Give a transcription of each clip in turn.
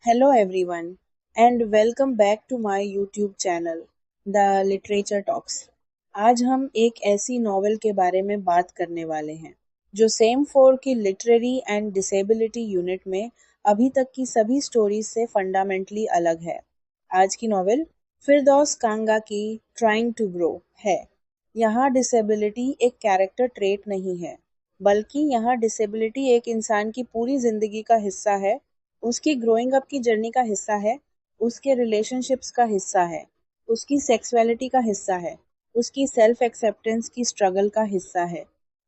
Hello everyone and welcome back to my YouTube channel The Literature Talks। आज हम एक ऐसी नॉवेल के बारे में बात करने वाले हैं जो सेम फोर की लिटरेरी एंड डिसेबिलिटी यूनिट में अभी तक की सभी स्टोरीज से फंडामेंटली अलग है। आज की नॉवेल फिरदौस कांगा की ट्राइंग टू ग्रो है। यहाँ डिसेबिलिटी एक कैरेक्टर ट्रेट नहीं है, बल्कि यहाँ डिसेबिलिटी एक इंसान की पूरी जिंदगी का हिस्सा है, उसकी ग्रोइंग अप की जर्नी का हिस्सा है, उसके रिलेशनशिप्स का हिस्सा है, उसकी सेक्सुअलिटी का हिस्सा है, उसकी सेल्फ एक्सेप्टेंस की स्ट्रगल का हिस्सा है।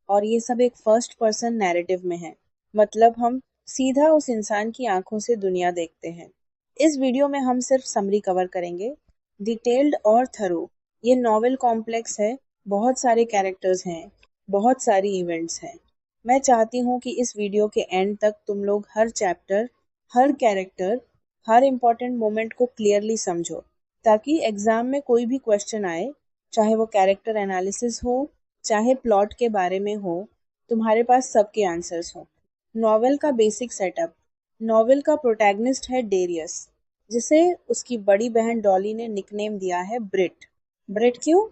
और ये सब एक फर्स्ट पर्सन नैरेटिव में है, मतलब हम सीधा उस इंसान की आंखों से दुनिया देखते हैं। इस वीडियो में हम सिर्फ समरी कवर करेंगे, डिटेल्ड और थरो। ये नॉवेल कॉम्प्लेक्स है, बहुत सारे कैरेक्टर्स हैं, बहुत सारी इवेंट्स हैं। मैं चाहती हूँ कि इस वीडियो के एंड तक तुम लोग हर चैप्टर, हर कैरेक्टर, हर इम्पोर्टेंट मोमेंट को क्लियरली समझो, ताकि एग्जाम में कोई भी क्वेश्चन आए, चाहे वो कैरेक्टर एनालिसिस हो, चाहे प्लॉट के बारे में हो, तुम्हारे पास सबके आंसर्स हो। नॉवेल का बेसिक सेटअप। नॉवेल का प्रोटैगनिस्ट है डेरियस, जिसे उसकी बड़ी बहन डॉली ने निकनेम दिया है ब्रिट। ब्रिट क्यों?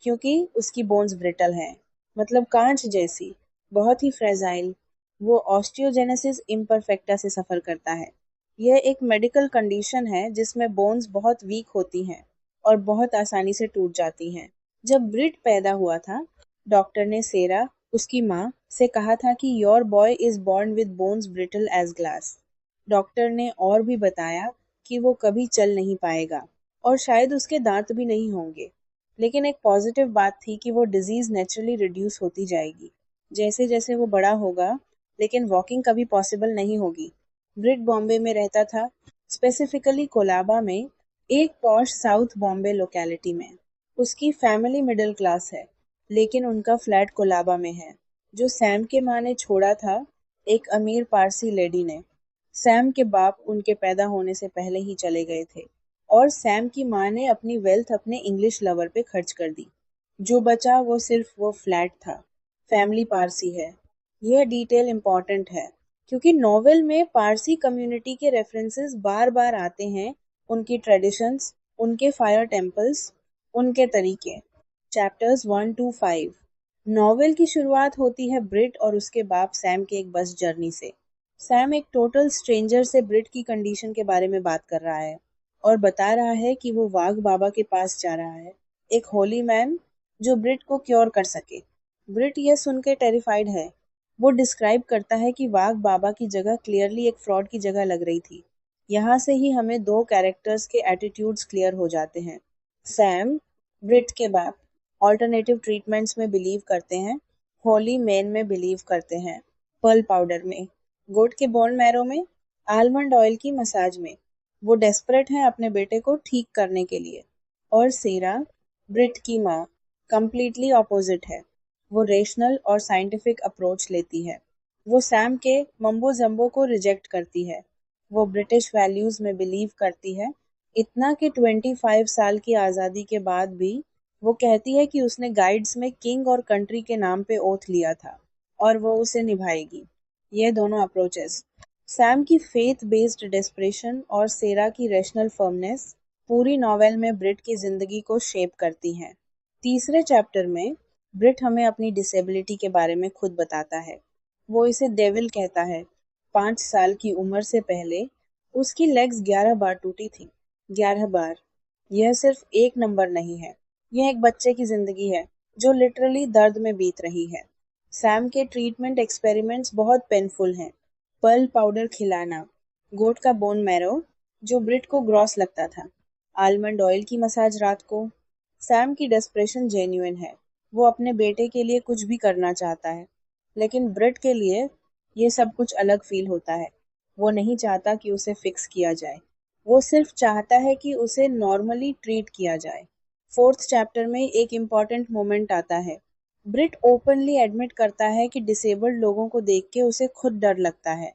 क्योंकि उसकी बोन्स ब्रिटल हैं, मतलब कांच जैसी, बहुत ही फ्रेजाइल। वो ऑस्टियोजेनेसिस इम्परफेक्टा से सफ़र करता है। यह एक मेडिकल कंडीशन है जिसमें बोन्स बहुत वीक होती हैं और बहुत आसानी से टूट जाती हैं। जब ब्रिट पैदा हुआ था, डॉक्टर ने सेरा, उसकी माँ, से कहा था कि your boy is born with bones brittle as glass. Doctor ने और भी बताया कि वो कभी चल नहीं पाएगा और शायद उसके दांत भी नहीं होंगे। लेकिन एक पॉजिटिव बात थी कि वो डिजीज नेचुरली रिड्यूस होती जाएगी जैसे जैसे वो बड़ा होगा, लेकिन वॉकिंग कभी पॉसिबल नहीं होगी। ब्रिट बॉम्बे में रहता था, स्पेसिफिकली कोलाबा में, एक पॉश साउथ बॉम्बे लोकेलिटी में। उसकी फैमिली मिडिल क्लास है, लेकिन उनका फ्लैट कोलाबा में है, जो सैम के माँ ने छोड़ा था, एक अमीर पारसी लेडी ने। सैम के बाप उनके पैदा होने से पहले ही चले गए थे और सैम की माँ ने अपनी वेल्थ अपने इंग्लिश लवर पे खर्च कर दी। जो बचा वो सिर्फ वो फ्लैट था। फैमिली पारसी है। यह डिटेल इम्पॉर्टेंट है क्योंकि नॉवेल में पारसी कम्युनिटी के रेफरेंसेस बार बार आते हैं, उनकी ट्रेडिशंस, उनके फायर टेम्पल्स, उनके तरीके। Chapters 1 to 5। नॉवेल की शुरुआत होती है ब्रिट और उसके बाप सैम के एक बस जर्नी से। सैम एक टोटल स्ट्रेंजर से ब्रिट की कंडीशन के बारे में बात कर रहा है और बता रहा है कि वो वाघ बाबा के पास जा रहा है, एक होली मैन जो ब्रिट को क्योर कर सके। ब्रिट यह सुन के टेरिफाइड है। वो डिस्क्राइब करता है कि वाघ बाबा की जगह क्लियरली एक फ्रॉड की जगह लग रही थी। यहाँ से ही हमें दो कैरेक्टर्स के एटीट्यूड्स क्लियर हो जाते हैं। सैम, ब्रिट के बाप, ऑल्टरनेटिव ट्रीटमेंट्स में बिलीव करते हैं, होली मैन में बिलीव करते हैं, पर्ल पाउडर में, गोट के बोन मैरो में, आलमंड ऑयल की मसाज में। वो डेस्परेट हैं अपने बेटे को ठीक करने के लिए। और सेरा, ब्रिट की माँ, कंप्लीटली ऑपोजिट है। वो रेशनल और साइंटिफिक अप्रोच लेती है। वो सैम के मम्बो जम्बो को रिजेक्ट करती है। वो ब्रिटिश वैल्यूज में बिलीव करती है, इतना कि 25 साल की आज़ादी के बाद भी वो कहती है कि उसने गाइड्स में किंग और कंट्री के नाम पे ओथ लिया था और वो उसे निभाएगी। ये दोनों अप्रोचेस, सैम की फेथ बेस्ड डेस्परेशन और सेरा की रैशनल फर्मनेस, पूरी नॉवेल में ब्रिट की जिंदगी को शेप करती हैं। तीसरे चैप्टर में ब्रिट हमें अपनी डिसेबिलिटी के बारे में खुद बताता है। वो इसे डेविल कहता है। 5 साल की उम्र से पहले उसकी लेग्स 11 बार टूटी थी। 11 बार। यह सिर्फ एक नंबर नहीं है, यह एक बच्चे की जिंदगी है जो लिटरली दर्द में बीत रही है। सैम के ट्रीटमेंट एक्सपेरिमेंट्स बहुत पेनफुल हैं। पर्ल पाउडर खिलाना, गोट का बोन मैरो जो ब्रिट को ग्रॉस लगता था, आलमंड ऑयल की मसाज रात को। सैम की डेस्परेशन जेन्युइन है। वो अपने बेटे के लिए कुछ भी करना चाहता है, लेकिन ब्रिट के लिए ये सब कुछ अलग फील होता है। वो नहीं चाहता कि उसे फिक्स किया जाए, वो सिर्फ चाहता है कि उसे नॉर्मली ट्रीट किया जाए। फोर्थ चैप्टर में एक इम्पॉर्टेंट मोमेंट आता है। ब्रिट ओपनली एडमिट करता है कि डिसेबल्ड लोगों को देख के उसे खुद डर लगता है।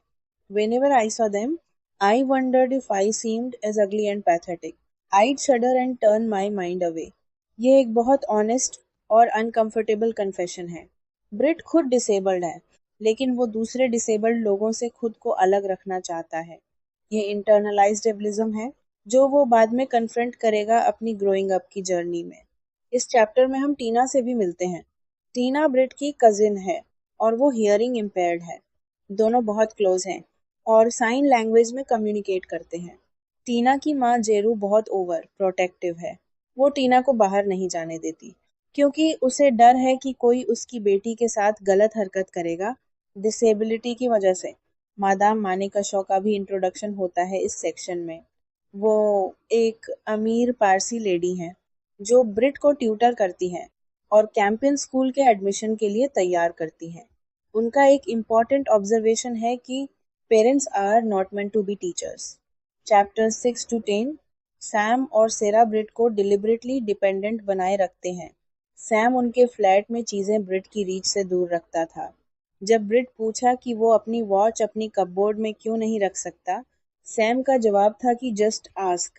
Whenever I saw them, I wondered if I seemed as ugly and pathetic. I'd shudder and turn my mind away. ये एक बहुत ऑनेस्ट और अनकंफर्टेबल कन्फेशन है। ब्रिट खुद डिसेबल्ड है, लेकिन वो दूसरे डिसेबल्ड लोगों से खुद को अलग रखना चाहता है। ये इंटरनलाइज्ड एबलिज्म है जो वो बाद में कन्फ्रंट करेगा अपनी ग्रोइंग अप की जर्नी में। इस चैप्टर में हम टीना से भी मिलते हैं। टीना ब्रिट की कजिन है और वो हियरिंग इम्पेयर्ड है। दोनों बहुत क्लोज हैं और साइन लैंग्वेज में कम्युनिकेट करते हैं। टीना की माँ जेरू बहुत ओवर प्रोटेक्टिव है। वो टीना को बाहर नहीं जाने देती क्योंकि उसे डर है कि कोई उसकी बेटी के साथ गलत हरकत करेगा डिसेबिलिटी की वजह से। मादाम मानेकशॉ का भी इंट्रोडक्शन होता है इस सेक्शन में। वो एक अमीर पारसी लेडी हैं जो ब्रिट को ट्यूटर करती हैं और कैंपियन स्कूल के एडमिशन के लिए तैयार करती हैं। उनका एक इम्पॉर्टेंट ऑब्जर्वेशन है कि parents are not meant to be teachers. Chapter 6 to 10 Sam और सेरा ब्रिट को डिलिबरेटली डिपेंडेंट बनाए रखते हैं। सैम उनके फ्लैट में चीजें ब्रिट की रीच से दूर रखता था। जब ब्रिट पूछा कि वो अपनी वॉच अपनी कपबोर्ड में क्यों नहीं रख सकता, सैम का जवाब था कि just ask,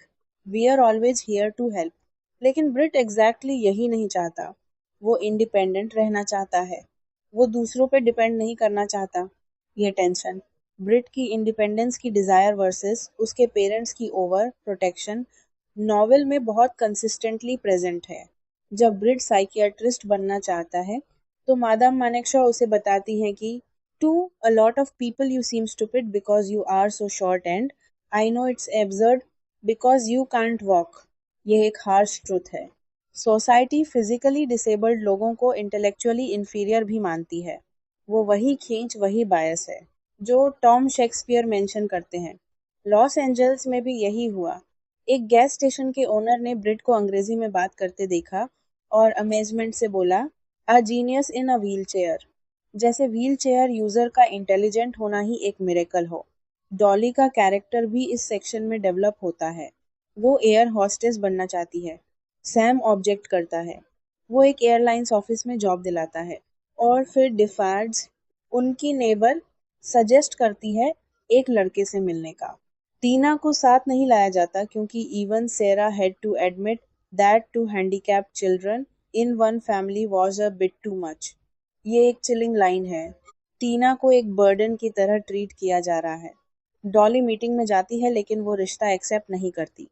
we are always here to help. लेकिन ब्रिट एग्जैक्टली यही नहीं चाहता। वो इंडिपेंडेंट रहना चाहता है। वो दूसरों पे डिपेंड नहीं करना चाहता। ये टेंशन ब्रिट की इंडिपेंडेंस की डिजायर वर्सेस उसके पेरेंट्स की ओवर प्रोटेक्शन नॉवेल में बहुत कंसिस्टेंटली प्रेजेंट है। जब ब्रिट साइकियाट्रिस्ट बनना चाहता है तो मादाम मानेकशॉ उसे बताती हैं कि to a lot of people you seem stupid because you are so short and I know it's absurd because you can't walk. ये एक हार्श ट्रुथ है। सोसाइटी फिजिकली डिसेबल्ड लोगों को इंटेलेक्चुअली इंफीरियर भी मानती है। वो वही खींच वही बायस है जो टॉम शेक्सपियर मेंशन करते हैं। लॉस एंजल्स में भी यही हुआ। एक गैस स्टेशन के ओनर ने ब्रिट को अंग्रेजी में बात करते देखा और अमेजमेंट से बोला, a genius in a wheel chair. जैसे व्हील चेयर यूजर का इंटेलिजेंट होना ही एक मिरेकल हो। डॉली का कैरेक्टर भी इस सेक्शन में डेवलप होता है। वो एयर हॉस्टेस बनना चाहती है। सैम ऑब्जेक्ट करता है। वो एक एयरलाइंस ऑफिस में जॉब दिलाता है और फिर डिफार्ड्स उनकी नेबर सजेस्ट करती है एक लड़के से मिलने का। टीना को साथ नहीं लाया जाता क्योंकि even Sarah had to admit that two handicapped children in one family was a bit too much. ये एक चिलिंग लाइन है। टीना को एक बर्डन की तरह ट्रीट किया जा रहा है। डॉली मीटिंग में जाती है लेकिन वो रिश्ता एक्सेप्ट नहीं करती।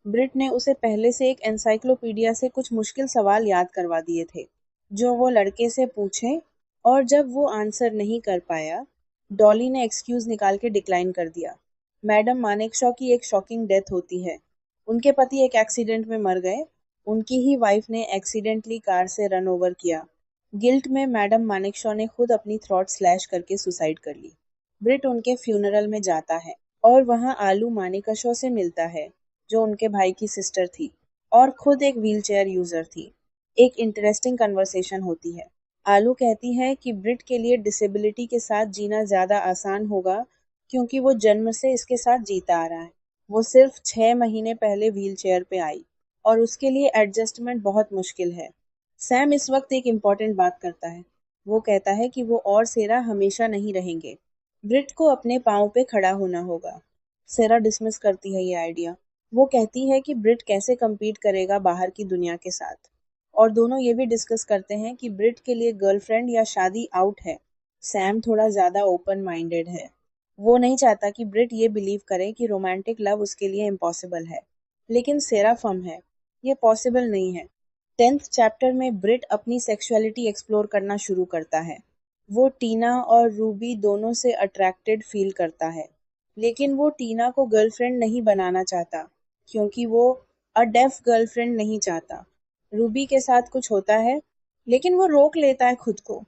ब्रिट ने उसे पहले से एक एनसाइक्लोपीडिया से कुछ मुश्किल सवाल याद करवा दिए थे जो वो लड़के से पूछे, और जब वो आंसर नहीं कर पाया डॉली ने एक्सक्यूज निकाल के डिक्लाइन कर दिया। मैडम मानेकशॉ की एक शॉकिंग डेथ होती है। उनके पति एक एक्सीडेंट में मर गए। उनकी ही वाइफ ने एक्सीडेंटली कार से रन ओवर किया। गिल्ट में मैडम मानेकशॉ ने खुद अपनी थ्रॉट स्लैश करके सुसाइड कर ली। ब्रिट उनके फ्यूनरल में जाता है और वहां आलू मानेकशॉ से मिलता है जो उनके भाई की सिस्टर थी और खुद एक व्हीलचेयर यूजर थी। एक इंटरेस्टिंग कन्वर्सेशन होती है। आलू कहती है कि ब्रिट के लिए डिसेबिलिटी के साथ जीना ज़्यादा आसान होगा क्योंकि वो जन्म से इसके साथ जीता आ रहा है। वो सिर्फ 6 महीने पहले व्हीलचेयर पे आई और उसके लिए एडजस्टमेंट बहुत मुश्किल है। सैम इस वक्त एक इम्पॉर्टेंट बात करता है। वो कहता है कि वो और सेरा हमेशा नहीं रहेंगे। ब्रिट को अपने पाँव पे खड़ा होना होगा। सेरा डिसमिस करती है ये आइडिया। वो कहती है कि ब्रिट कैसे compete करेगा बाहर की दुनिया के साथ। और दोनों ये भी डिस्कस करते हैं कि ब्रिट के लिए गर्लफ्रेंड या शादी आउट है। सैम थोड़ा ज़्यादा ओपन माइंडेड है। वो नहीं चाहता कि ब्रिट ये बिलीव करे कि रोमांटिक लव उसके लिए इम्पॉसिबल है। लेकिन सेरा फर्म है, ये पॉसिबल नहीं है। 10th चैप्टर में ब्रिट अपनी सेक्सुअलिटी एक्सप्लोर करना शुरू करता है। वो टीना और रूबी दोनों से अट्रैक्टेड फील करता है, लेकिन वो टीना को गर्लफ्रेंड नहीं बनाना चाहता क्योंकि वो अ डेफ गर्लफ्रेंड नहीं चाहता। रूबी के साथ कुछ होता है, लेकिन वो रोक लेता है खुद को।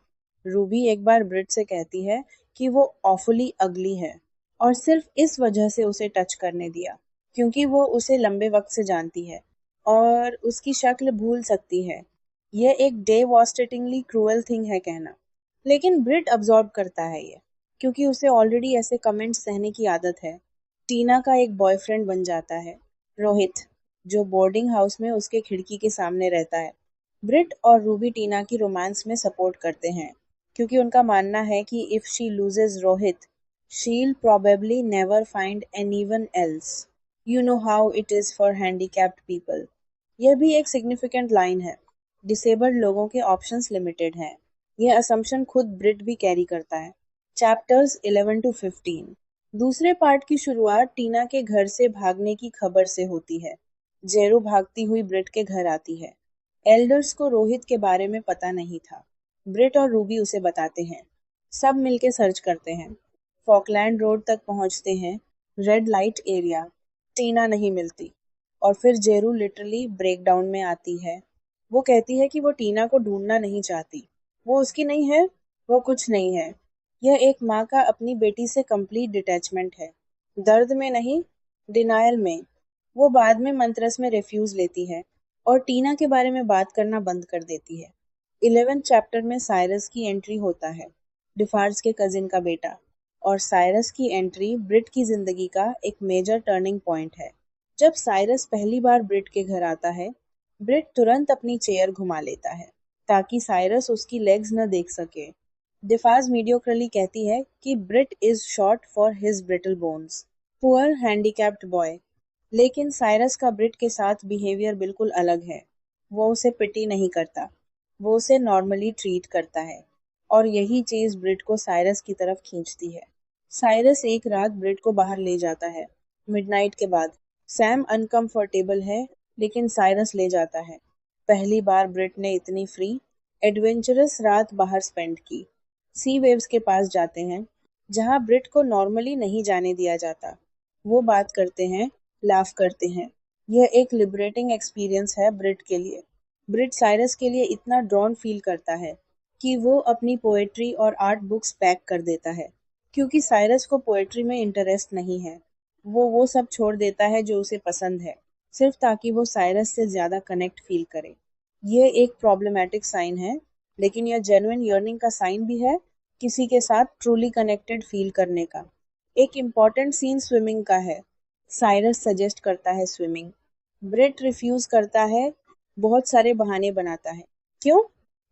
रूबी एक बार ब्रिट से कहती है कि वो ऑफुली अगली है और सिर्फ इस वजह से उसे टच करने दिया क्योंकि वो उसे लंबे वक्त से जानती है और उसकी शक्ल भूल सकती है। यह एक डेवास्टेटिंगली क्रूअल थिंग है कहना, लेकिन ब्रिट अब्सॉर्ब करता है ये क्योंकि उसे ऑलरेडी ऐसे कमेंट्स सहने की आदत है। टीना का एक बॉयफ्रेंड बन जाता है, रोहित, जो बोर्डिंग हाउस में उसके खिड़की के सामने रहता है। ब्रिट और रूबी टीना की रोमांस में सपोर्ट करते हैं क्योंकि उनका मानना है कि इफ शी लूजेस रोहित शी'll probably never find anyone else. You know how it is for handicapped people. यह भी एक सिग्निफिकेंट लाइन है। डिसेबल्ड लोगों के ऑप्शंस लिमिटेड हैं। यह असम्पशन खुद ब्रिट भी कैरी करता है। चैप्टर्स 11 to 15 दूसरे पार्ट की शुरुआत टीना के घर से भागने की खबर से होती है। जेरू भागती हुई ब्रिट के घर आती है। एल्डर्स को रोहित के बारे में पता नहीं था। ब्रिट और रूबी उसे बताते हैं। सब मिलके सर्च करते हैं। फॉकलैंड रोड तक पहुंचते हैं। Red light area. टीना नहीं मिलती। और फिर जेरू लिटरली ब्रेकडाउन में आती है। वो कहती है कि वो टीना को ढूंढना नहीं चाहती। वो उसकी नहीं है। वो कुछ नहीं है। यह एक माँ का अपनी बेटी से कंप्लीट डिटैचमेंट है। दर्द में नहीं, डिनायल में। वो बाद में मंत्रस में रिफ्यूज लेती है और टीना के बारे में बात करना बंद कर देती है। 11th चैप्टर में साइरस की एंट्री होता है, डिफार्स के कजिन का बेटा। और साइरस की एंट्री ब्रिट की जिंदगी का एक मेजर टर्निंग पॉइंट है। जब साइरस पहली बार ब्रिट के घर आता है, ब्रिट तुरंत अपनी चेयर घुमा लेता है ताकि साइरस उसकी लेग्स न देख सके। डिफाज मीडियोक्रली कहती है कि Brit is short for his brittle bones, poor handicapped boy. लेकिन साइरस का ब्रिट के साथ बिहेवियर बिल्कुल अलग है। वो उसे पिटी नहीं करता, वो उसे नॉर्मली ट्रीट करता है। और यही चीज ब्रिट को साइरस की तरफ खींचती है। साइरस एक रात ब्रिट को बाहर ले जाता है, मिडनाइट के बाद। सैम अनकंफर्टेबल है, लेकिन साइरस ले जाता है। पहली बार ब्रिट ने इतनी फ्री, एडवेंचरस रात बाहर स्पेंड की। सी वेव्स के पास जाते हैं, जहां ब्रिट को नॉर्मली नहीं जाने दिया जाता। वो बात करते हैं, लाफ करते हैं। यह एक लिबरेटिंग एक्सपीरियंस है ब्रिट के लिए। ब्रिट साइरस के लिए इतना ड्रॉन फील करता है कि वो अपनी पोएट्री और आर्ट बुक्स पैक कर देता है। क्योंकि साइरस को पोएट्री में इंटरेस्ट नहीं है, वो सब छोड़ देता है जो उसे पसंद है, सिर्फ ताकि वो साइरस से ज़्यादा कनेक्ट फील करे। ये एक प्रॉब्लमैटिक साइन है, लेकिन यह जेन्युइन यर्निंग का साइन भी है, किसी के साथ ट्रूली कनेक्टेड फील करने का। एक इम्पॉर्टेंट सीन स्विमिंग का है। साइरस सजेस्ट करता है स्विमिंग। ब्रिट रिफ्यूज करता है, बहुत सारे बहाने बनाता है। क्यों?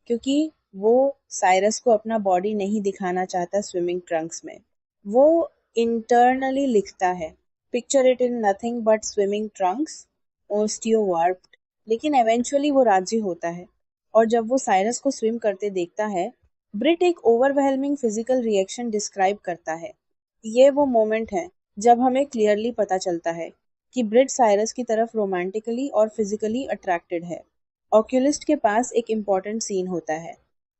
क्योंकि वो साइरस को अपना बॉडी नहीं दिखाना चाहता स्विमिंग ट्रंक्स में। वो इंटरनली लिखता है, picture it in nothing but swimming trunks, osteowarped. लेकिन एवेंचुअली वो राजी होता है। और जब वो साइरस को स्विम करते देखता है, ब्रिट एक ओवरवेलमिंग फिजिकल रिएक्शन डिस्क्राइब करता है। ये वो मोमेंट है जब हमें क्लियरली पता चलता है कि ब्रिट साइरस की तरफ रोमांटिकली और फिजिकली अट्रैक्टेड है। ऑक्यूलिस्ट के पास एक इम्पॉर्टेंट सीन होता है।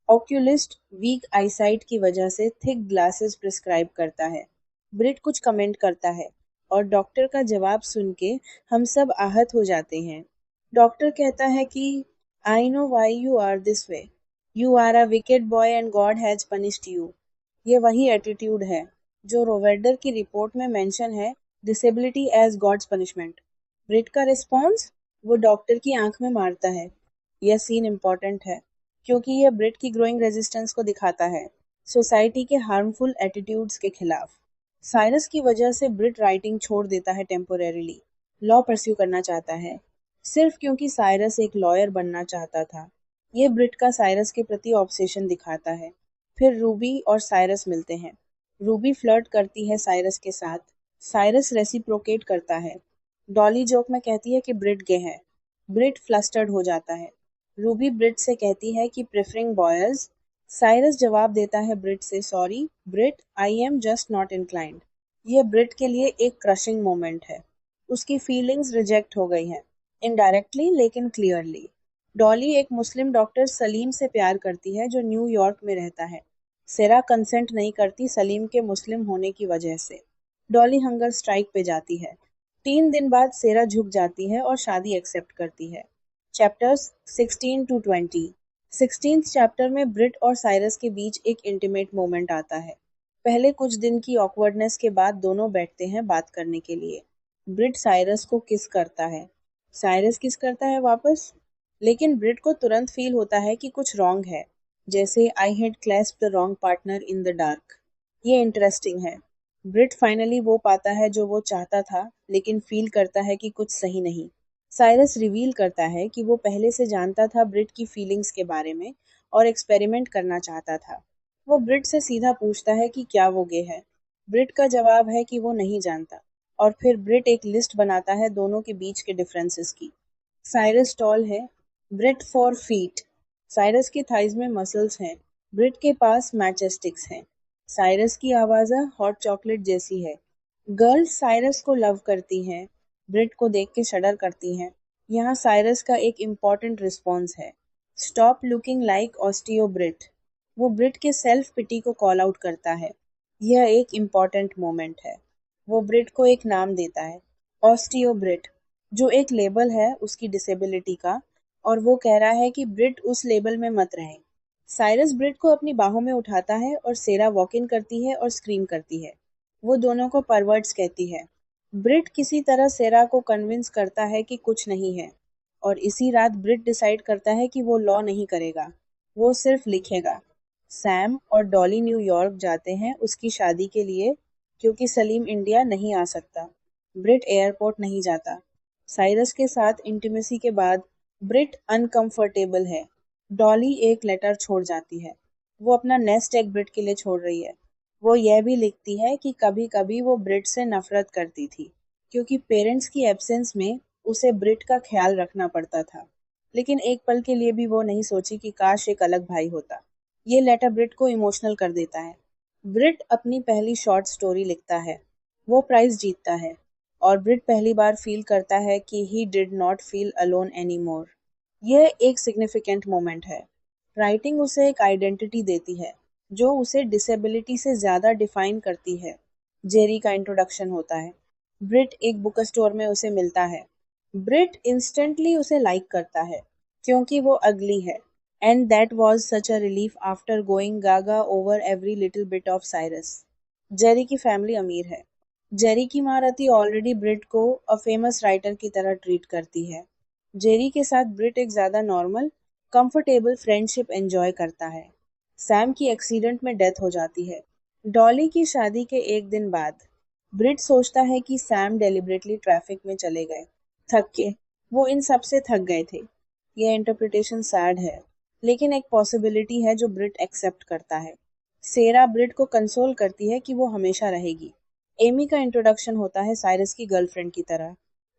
ऑक्यूलिस्ट वीक आईसाइट की वजह से थिक ग्लासेस प्रिस्क्राइब करता है। ब्रिट कुछ कमेंट करता है और डॉक्टर का जवाब सुन के हम सब आहत हो जाते हैं। डॉक्टर कहता है कि I know why you are this way. You are a wicked boy and God has punished you. ये वही एटीट्यूड है जो रोवेडर की रिपोर्ट में मेंशन है, डिसेबिलिटी एज गॉड्स पनिशमेंट। ब्रिट का रिस्पॉन्स, वो डॉक्टर की आंख में मारता है। यह सीन इम्पॉर्टेंट है क्योंकि यह ब्रिट की ग्रोइंग रेजिस्टेंस को दिखाता है, सोसाइटी के हार्मफुल एटीट्यूड्स के खिलाफ। साइरस की वजह से ब्रिट राइटिंग छोड़ देता है टेम्पोरेरीली, लॉ परस्यू करना चाहता है, सिर्फ क्योंकि साइरस एक लॉयर बनना चाहता था। ये ब्रिट का साइरस के प्रति ऑब्सेशन दिखाता है। फिर रूबी और साइरस मिलते हैं। रूबी फ्लर्ट करती है साइरस के साथ। साइरस रेसिप्रोकेट करता है। डॉली जोक में कहती है कि ब्रिट गे है। ब्रिट फ्लस्टर्ड हो जाता है। रूबी ब्रिट से कहती है कि प्रेफरिंग बॉयज। साइरस जवाब देता है ब्रिट से, sorry Brit, I am just not inclined. यह ब्रिट के लिए एक क्रशिंग मोमेंट है। उसकी फीलिंग्स रिजेक्ट हो गई हैं, इनडायरेक्टली लेकिन क्लियरली। डॉली एक मुस्लिम डॉक्टर सलीम से प्यार करती है जो न्यूयॉर्क में रहता है। सेरा कंसेंट नहीं करती सलीम के मुस्लिम होने की वजह से। डॉली हंगर स्ट्राइक पे जाती है। 3 दिन बाद सेरा झुक जाती है और शादी एक्सेप्ट करती है। Chapters 16 to 20। 16th चैप्टर में ब्रिट और साइरस के बीच एक इंटीमेट मोमेंट आता है। पहले कुछ दिन की ऑकवर्डनेस के बाद दोनों बैठते हैं बात करने के लिए। ब्रिट साइरस को किस करता है, साइरस किस करता है वापस। लेकिन ब्रिट को तुरंत फील होता है कि कुछ रॉन्ग है, जैसे I had clasped the wrong partner in the dark. ये इंटरेस्टिंग है। ब्रिट फाइनली वो पाता है जो वो चाहता था, लेकिन फील करता है कि कुछ सही नहीं। साइरस रिवील करता है कि वो पहले से जानता था ब्रिट की फीलिंग्स के बारे में और एक्सपेरिमेंट करना चाहता था। वो ब्रिट से सीधा पूछता है कि क्या वो गे है। ब्रिट का जवाब है कि वो नहीं जानता। और फिर ब्रिट एक लिस्ट बनाता है दोनों के बीच के डिफरेंसेस की। साइरस टॉल है, ब्रिट 4 फीट। साइरस की थाइज में मसल्स हैं, ब्रिट के पास मैचेस्टिक्स हैं। साइरस की आवाज़ हॉट चॉकलेट जैसी है, गर्ल्स साइरस को लव करती हैं, ब्रिट को देख के शडर करती हैं। यहाँ साइरस का एक इम्पॉर्टेंट रिस्पॉन्स है, स्टॉप लुकिंग लाइक ऑस्टियो ब्रिट। वो ब्रिट के सेल्फ पिटी को कॉल आउट करता है। यह एक इम्पॉर्टेंट मोमेंट है। वो ब्रिट को एक नाम देता है, ऑस्टियो ब्रिट, जो एक लेबल है उसकी डिसेबिलिटी का, और वो कह रहा है कि ब्रिट उस लेबल में मत रहे। साइरस ब्रिट को अपनी बाहों में उठाता है और सेरा वॉक इन करती है और स्क्रीम करती है। वो दोनों को परवर्ट्स कहती है। ब्रिट किसी तरह सेरा को कन्विंस करता है कि कुछ नहीं है, और इसी रात ब्रिट डिसाइड करता है कि वो लॉ नहीं करेगा, वो सिर्फ लिखेगा। सैम और डॉली न्यूयॉर्क जाते हैं उसकी शादी के लिए, क्योंकि सलीम इंडिया नहीं आ सकता। ब्रिट एयरपोर्ट नहीं जाता। साइरस के साथ इंटीमेसी के बाद ब्रिट अनकंफर्टेबल है। डॉली एक लेटर छोड़ जाती है। वो अपना नेस्ट एग ब्रिट के लिए छोड़ रही है। वो यह भी लिखती है कि कभी-कभी वो ब्रिट से नफरत करती थी, क्योंकि पेरेंट्स की एब्सेंस में उसे ब्रिट का ख्याल रखना पड़ता था। लेकिन एक पल के लिए भी वो नहीं सोची कि काश एक अलग भाई होता। ये लेटर ब्रिट को इमोशनल कर देता है। ब्रिट अपनी पहली शॉर्ट स्टोरी लिखता है। वो प्राइज जीतता है, और ब्रिट पहली बार फील करता है कि he did not feel alone anymore. यह एक सिग्निफिकेंट मोमेंट है। राइटिंग उसे एक आइडेंटिटी देती है, जो उसे डिसेबिलिटी से ज़्यादा डिफाइन करती है। जेरी का इंट्रोडक्शन होता है। ब्रिट एक बुक स्टोर में उसे मिलता है। ब्रिट इंस्टेंटली उसे लाइक करता है, क्योंकि वो अगली है। And that was such a relief after going gaga over every little bit of Cyrus. Jerry की फैमिली अमीर है। जेरी की माँ रति ऑलरेडी ब्रिट को अ फेमस राइटर की तरह ट्रीट करती है। जेरी के साथ ब्रिट एक ज़्यादा नॉर्मल, कंफर्टेबल फ्रेंडशिप एंजॉय करता है। सैम की एक्सीडेंट में डेथ हो जाती है। डॉली की शादी के एक दिन बाद ब्रिट सोचता है कि सैम डेलिबरेटली ट्रैफिक में चले गए, थक के। वो इन सब से थक गए थे। यह इंटरप्रिटेशन सैड है, लेकिन एक पॉसिबिलिटी है जो ब्रिट एक्सेप्ट करता है। सेरा ब्रिट को कंसोल करती है कि वो हमेशा रहेगी। एमी का इंट्रोडक्शन होता है साइरस की गर्लफ्रेंड की तरह।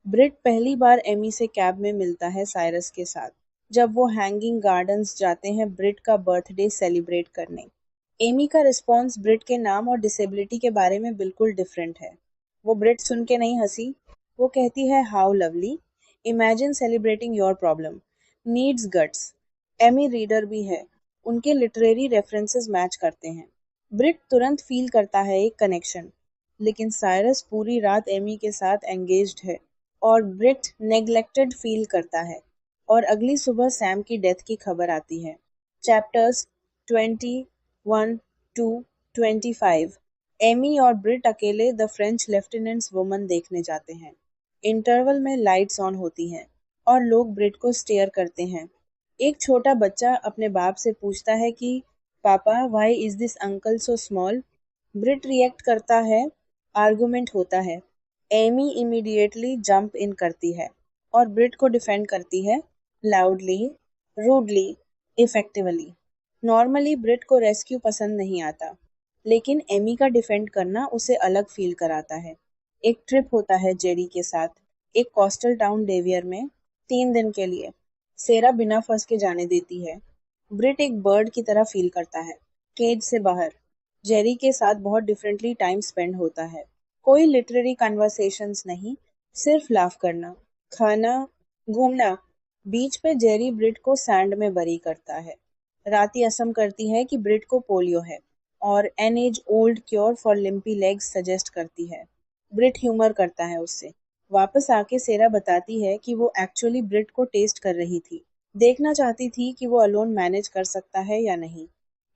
ब्रिट पहली बार एमी से कैब में मिलता है साइरस के साथ, जब वो हैंगिंग गार्डन्स जाते हैं ब्रिट का बर्थडे सेलिब्रेट करने। एमी का रिस्पॉन्स ब्रिट के नाम और डिसेबिलिटी के बारे में बिल्कुल डिफरेंट है। वो ब्रिट सुन के नहीं हंसी। वो कहती है, how lovely, imagine celebrating your problem, needs guts. Amy reader भी है। उनके लिटरेरी रेफरेंसेस मैच करते हैं। ब्रिट तुरंत फील करता है एक कनेक्शन, लेकिन साइरस पूरी रात एमी के साथ एंगेज्ड है, और ब्रिट नेग्लेक्टेड फील करता है। और अगली सुबह सैम की डेथ की खबर आती है। Chapters 21 to 25। एमी और ब्रिट अकेले द फ्रेंच लेफ्टिनेंट्स वुमन देखने जाते हैं। इंटरवल में लाइट्स ऑन होती हैं, और लोग ब्रिट को स्टेयर करते हैं। एक छोटा बच्चा अपने बाप से पूछता है कि पापा, why is this uncle so small. Brit react करता है, आर्गुमेंट होता है। एमी इमीडिएटली जंप इन करती है और ब्रिट को डिफेंड करती है, लाउडली, रूडली, इफेक्टिवली। नॉर्मली ब्रिट को रेस्क्यू पसंद नहीं आता, लेकिन एमी का डिफेंड करना उसे अलग फील कराता है। एक ट्रिप होता है जेरी के साथ, एक कोस्टल टाउन डेवियर में, 3 दिन के लिए। सेरा बिना फंस के जाने देती है। ब्रिट एक बर्ड की तरह फील करता है, केज से बाहर। जेरी के साथ बहुत डिफरेंटली टाइम स्पेंड होता है। कोई लिटरेरी कन्वर्सेशंस नहीं, सिर्फ लाफ करना, खाना, घूमना। बीच पे जेरी ब्रिट को सैंड में बरी करता है। राती असम करती है कि ब्रिट को पोलियो है, और an age old cure for limpy legs suggest करती है। ब्रिट ह्यूमर करता है उससे। वापस आके सेरा बताती है कि वो एक्चुअली ब्रिट को टेस्ट कर रही थी, देखना चाहती थी कि वो अलोन मैनेज कर सकता है या नहीं।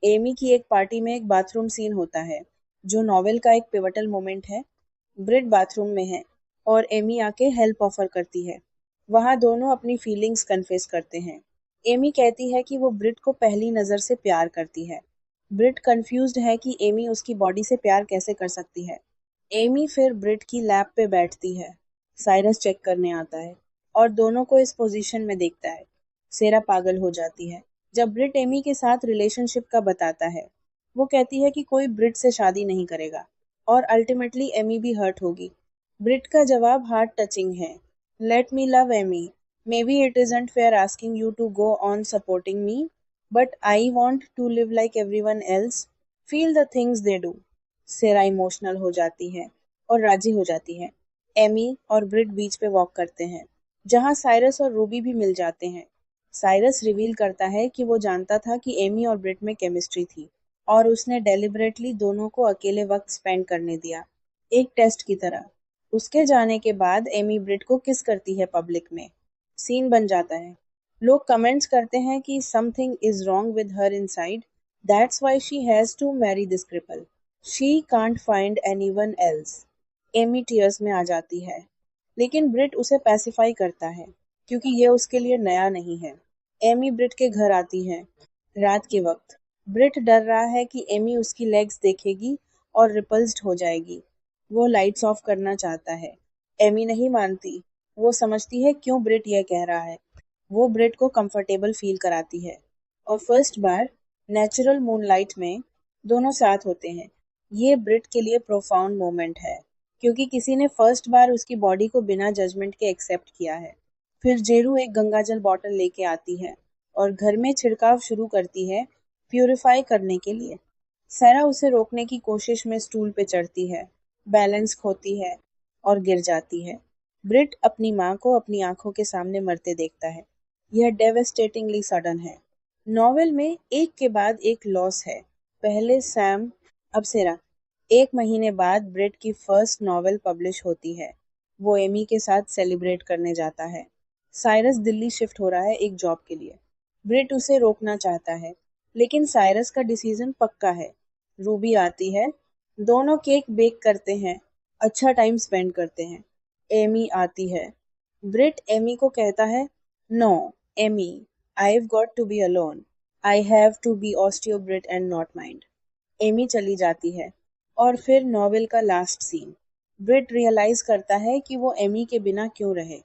एमी की एक पार्टी में एक बाथरूम सीन होता है, जो नॉवेल का एक पिवटल मोमेंट है। ब्रिट बाथरूम में है, और एमी आके हेल्प ऑफर करती है। वहाँ दोनों अपनी फीलिंग्स कन्फेस करते हैं। एमी कहती है कि वो ब्रिट को पहली नज़र से प्यार करती है। ब्रिट कंफ्यूज्ड है कि एमी उसकी बॉडी से प्यार कैसे कर सकती है। एमी फिर ब्रिट की लैप पे बैठती है। साइरस चेक करने आता है, और दोनों को इस पोजीशन में देखता है। सेरा पागल हो जाती है जब ब्रिट एमी के साथ रिलेशनशिप का बताता है। वो कहती है कि कोई ब्रिट से शादी नहीं करेगा, और अल्टीमेटली एमी भी हर्ट होगी। ब्रिट का जवाब हार्ट टचिंग है, let me love Amy, maybe it isn't fair asking you to go on supporting me, but I want to live like everyone else, feel the things they do. Sarah emotional हो जाती है। और राजी हो जाती है। Amy और ब्रिट बीच पे वॉक करते हैं, जहाँ साइरस और रूबी भी मिल जाते हैं। साइरस रिवील करता है कि वो जानता था कि एमी और ब्रिट में केमिस्ट्री थी और उसने डेलिबरेटली दोनों को अकेले वक्त स्पेंड करने दिया, एक टेस्ट की तरह। उसके जाने के बाद एमी ब्रिट को किस करती है पब्लिक में। सीन बन जाता है। लोग कमेंट्स करते हैं कि something is wrong with her inside, that's why she has to marry this cripple, she can't find anyone else. Amy tears में आ जाती है, लेकिन ब्रिट उसे पैसिफाई करता है क्योंकि ये उसके लिए नया नहीं है। एमी ब्रिट के घर आती है रात के वक्त। ब्रिट डर रहा है कि एमी उसकी लेग्स देखेगी और रिपल्स्ड हो जाएगी। वो लाइट्स ऑफ करना चाहता है। एमी नहीं मानती। वो समझती है क्यों ब्रिट यह कह रहा है। वो ब्रिट को कंफर्टेबल फील कराती है और फर्स्ट बार नेचुरल मूनलाइट में दोनों साथ होते हैं। ये ब्रिट के लिए प्रोफाउंड मोमेंट है क्योंकि किसी ने फर्स्ट बार उसकी बॉडी को बिना जजमेंट के एक्सेप्ट किया है। फिर जेरू एक गंगाजल बॉटल लेके आती है और घर में छिड़काव शुरू करती है प्यूरिफाई करने के लिए। सैरा उसे रोकने की कोशिश में स्टूल पे चढ़ती है, बैलेंस खोती है और गिर जाती है। ब्रिट अपनी माँ को अपनी आंखों के सामने मरते देखता है। यह डेवेस्टेटिंगली सडन है। नॉवेल में एक के बाद एक लॉस है। पहले सैम, अब सेरा। एक महीने बाद ब्रिट की फर्स्ट नॉवेल पब्लिश होती है। वो एमी के साथ सेलिब्रेट करने जाता है। साइरस दिल्ली शिफ्ट हो रहा है एक जॉब के लिए। ब्रिट उसे रोकना चाहता है, लेकिन साइरस का डिसीजन पक्का है। रूबी आती है, दोनों केक बेक करते हैं, अच्छा टाइम स्पेंड करते हैं। एमी आती है। ब्रिट एमी को कहता है, no Amy, I've got to be alone. I have to be osteobrit and not mind. Amy चली जाती है और फिर नॉवेल का लास्ट सीन। ब्रिट रियलाइज करता है कि वो एमी के बिना क्यों रहे।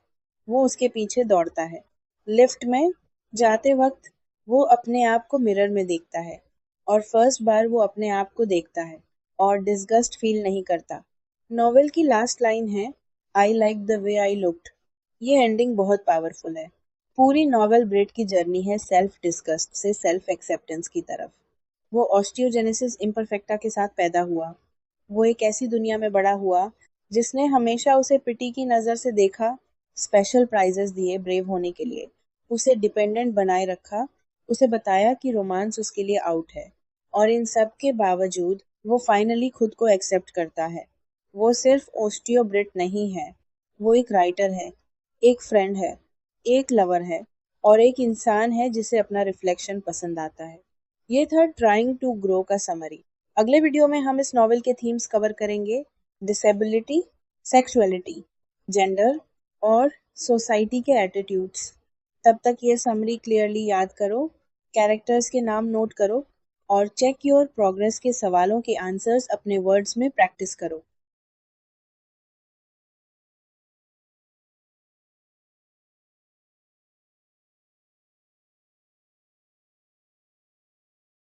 वो उसके पीछे दौड़ता है। लिफ्ट में जाते वक्त वो अपने आप को मिरर में देखता है और फर्स्ट बार वो अपने आप को देखता है और डिस्गस्ट फील नहीं करता। नॉवेल की लास्ट लाइन है, I like the way I looked. ये एंडिंग बहुत पावरफुल है। पूरी नॉवेल ब्रिट की जर्नी है सेल्फ डिस्गस्ट से सेल्फ एक्सेप्टेंस की तरफ। वो ऑस्टियोजेनेसिस इम्परफेक्टा के साथ पैदा हुआ। वो एक ऐसी दुनिया में बड़ा हुआ जिसने हमेशा उसे पिटी की नज़र से देखा, स्पेशल प्राइजेस दिए ब्रेव होने के लिए, उसे डिपेंडेंट बनाए रखा, उसे बताया कि रोमांस उसके लिए आउट है। और इन सब के बावजूद वो फाइनली खुद को एक्सेप्ट करता है। वो सिर्फ ओस्टियोब्रिट नहीं है, वो एक राइटर है, एक फ्रेंड है, एक लवर है और एक इंसान है जिसे अपना रिफ्लेक्शन पसंद आता है। ये था ट्राइंग टू ग्रो का समरी। अगले वीडियो में हम इस नॉवेल के थीम्स कवर करेंगे, डिसेबिलिटी, सेक्सुअलिटी, जेंडर और सोसाइटी के एटीट्यूड्स। तब तक ये समरी क्लियरली याद करो, कैरेक्टर्स के नाम नोट करो और चेक योर प्रोग्रेस के सवालों के आंसर्स अपने वर्ड्स में प्रैक्टिस करो।